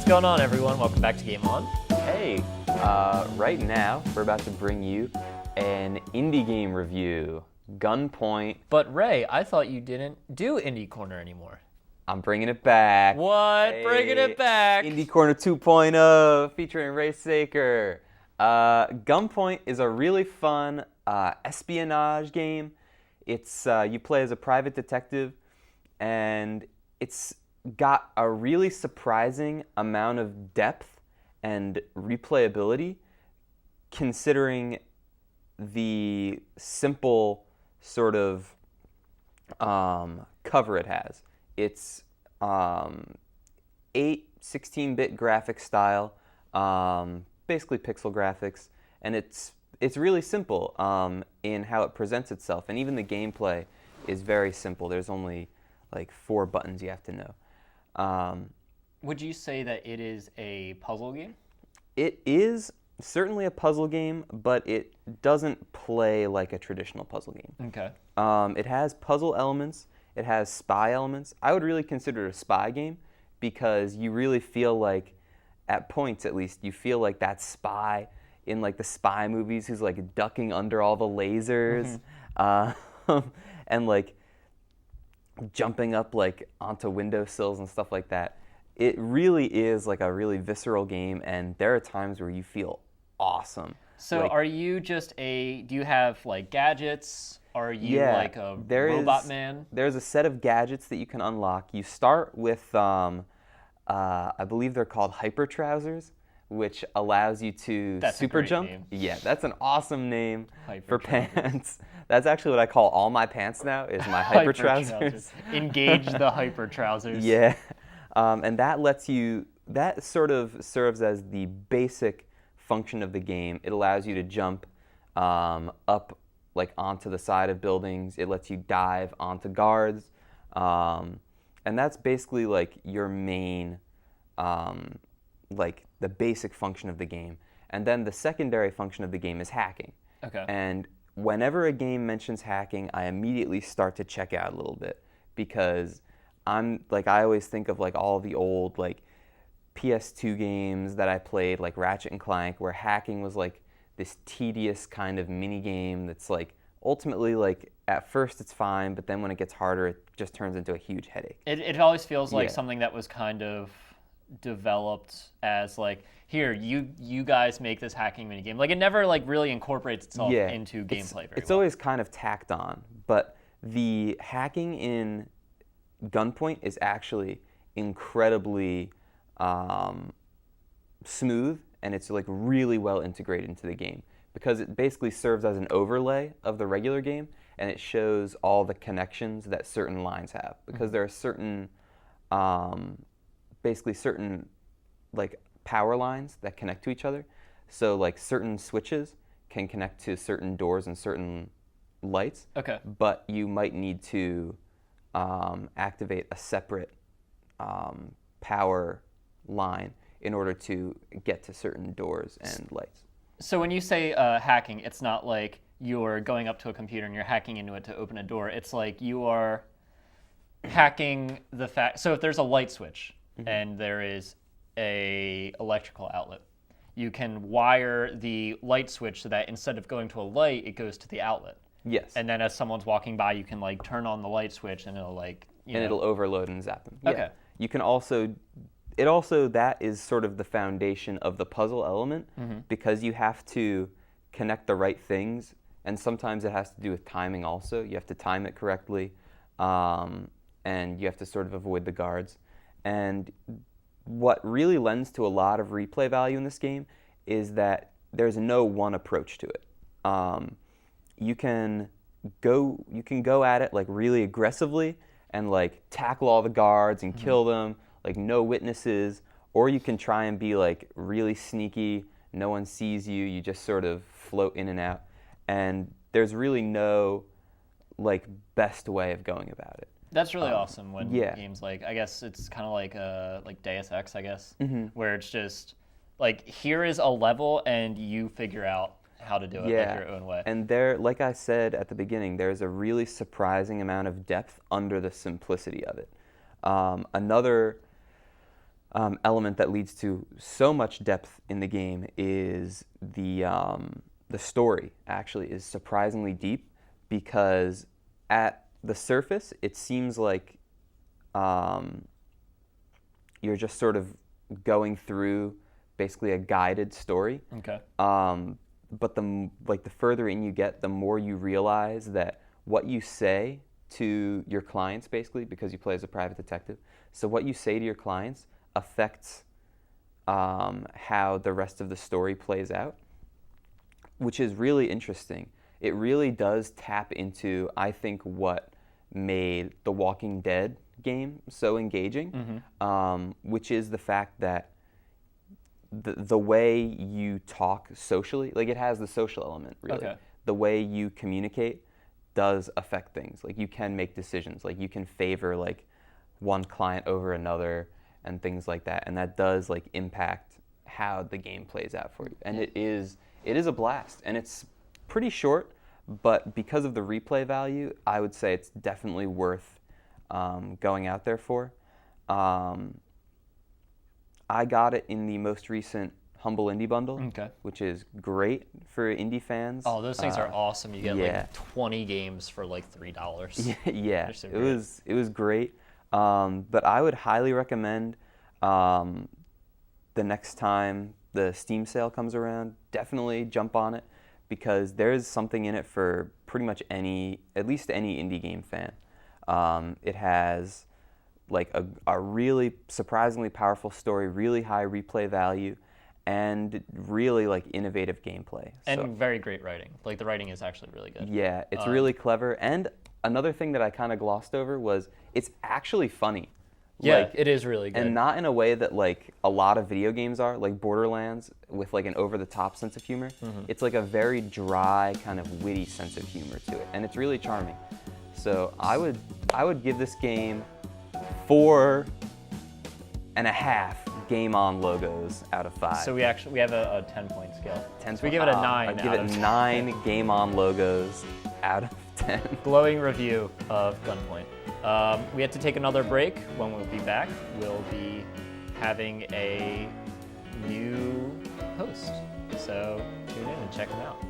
going on, everyone? Welcome back to Game On. Hey, right now we're about to bring you an indie game review, Gunpoint. But Ray, I thought you didn't do Indie Corner anymore. I'm bringing it back. What? Hey, Bringing it back? Indie Corner 2.0 featuring Ray Saker. Gunpoint is a really fun espionage game. It's you play as a private detective, and it's got a really surprising amount of depth and replayability considering the simple sort of cover it has. It's 16-bit graphic style, basically pixel graphics, and it's really simple in how it presents itself, and even the gameplay is very simple. There's only like 4 buttons you have to know. Would you say that it is a puzzle game? It is certainly a puzzle game, but it doesn't play like a traditional puzzle game. Okay. It has puzzle elements. It has spy elements. I would really consider it a spy game because you really feel like, at points at least, you feel like that spy in like the spy movies who's like ducking under all the lasers, and like jumping up like onto windowsills and stuff like that. It really is like a really visceral game, and there are times where you feel awesome. So like, are you just do you have like gadgets? Are you like a robot man? There's a set of gadgets that you can unlock. You start with, I believe they're called hyper trousers, which allows you to super jump. Name. Yeah, that's an awesome name for trousers. pants. That's actually what I call all my pants now, is my hyper trousers. Engage the hyper trousers. Yeah, and that sort of serves as the basic function of the game. It allows you to jump up like onto the side of buildings. It lets you dive onto guards, and that's basically like your main like the basic function of the game. And then the secondary function of the game is hacking. Okay. And whenever a game mentions hacking, I immediately start to check out a little bit, because I always think of like all the old like PS2 games that I played, like Ratchet and Clank, where hacking was like this tedious kind of mini game that's like ultimately like at first it's fine, but then when it gets harder, it just turns into a huge headache. It always feels like something that was kind of developed as like, here, you guys make this hacking mini game. Like, it never like really incorporates itself into gameplay very It's well. always kind of tacked on, but the hacking in Gunpoint is actually incredibly smooth, and it's like really well integrated into the game, because it basically serves as an overlay of the regular game, and it shows all the connections that certain lines have, because there are certain basically certain like power lines that connect to each other. So like certain switches can connect to certain doors and certain lights. Okay. But you might need to activate a separate power line in order to get to certain doors and lights. So when you say hacking, it's not like you're going up to a computer and you're hacking into it to open a door. It's like you are hacking the fact. So if there's a light switch and there is a electrical outlet, you can wire the light switch so that instead of going to a light, it goes to the outlet. Yes. And then as someone's walking by, you can like turn on the light switch and it'll like it'll overload and zap them. Yeah. Okay. You can also that is sort of the foundation of the puzzle element, because you have to connect the right things, and sometimes it has to do with timing also. You have to time it correctly, and you have to sort of avoid the guards. And what really lends to a lot of replay value in this game is that there's no one approach to it. You can go at it like really aggressively and like tackle all the guards and kill them, like no witnesses, or you can try and be like really sneaky, no one sees you, you just sort of float in and out, and there's really no like best way of going about it. That's really awesome when games like, I guess it's kind of like Deus Ex, I guess, where it's just like, here is a level and you figure out how to do it like your own way. And there, like I said at the beginning, there's a really surprising amount of depth under the simplicity of it. Another element that leads to so much depth in the game is the story. Actually, is surprisingly deep, because at the surface it seems like you're just sort of going through basically a guided story. Okay. But the further in you get, the more you realize that what you say to your clients, basically, because you play as a private detective, so what you say to your clients affects how the rest of the story plays out, which is really interesting. It really does tap into, I think, what made the Walking Dead game so engaging, which is the fact that the way you talk socially, like, it has the social element, really. Okay. The way you communicate does affect things. Like, you can make decisions. Like, you can favor, like, one client over another and things like that. And that does, like, impact how the game plays out for you. And it is a blast. And it's pretty short, but because of the replay value, I would say it's definitely worth going out there for. I got it in the most recent Humble Indie Bundle, which is great for indie fans. Oh, those things are awesome. You get like 20 games for like $3. Yeah, so it was great. But I would highly recommend the next time the Steam sale comes around, definitely jump on it, because there's something in it for pretty much at least any indie game fan. It has like a really surprisingly powerful story, really high replay value, and really like innovative gameplay. And very great writing. Like, the writing is actually really good. Yeah, it's really clever. And another thing that I kind of glossed over was it's actually funny. Yeah, like, it is really good. And not in a way that like a lot of video games are, like Borderlands, with like an over-the-top sense of humor. It's like a very dry, kind of witty sense of humor to it, and it's really charming. So I would give this game 4.5 Game On logos out of 5. So we have a 10-point scale. So we give it a 9. I'd give it 9 Game On logos out of 10. Glowing review of Gunpoint. We had to take another break. When we'll be back, we'll be having a new host. So tune in and check them out.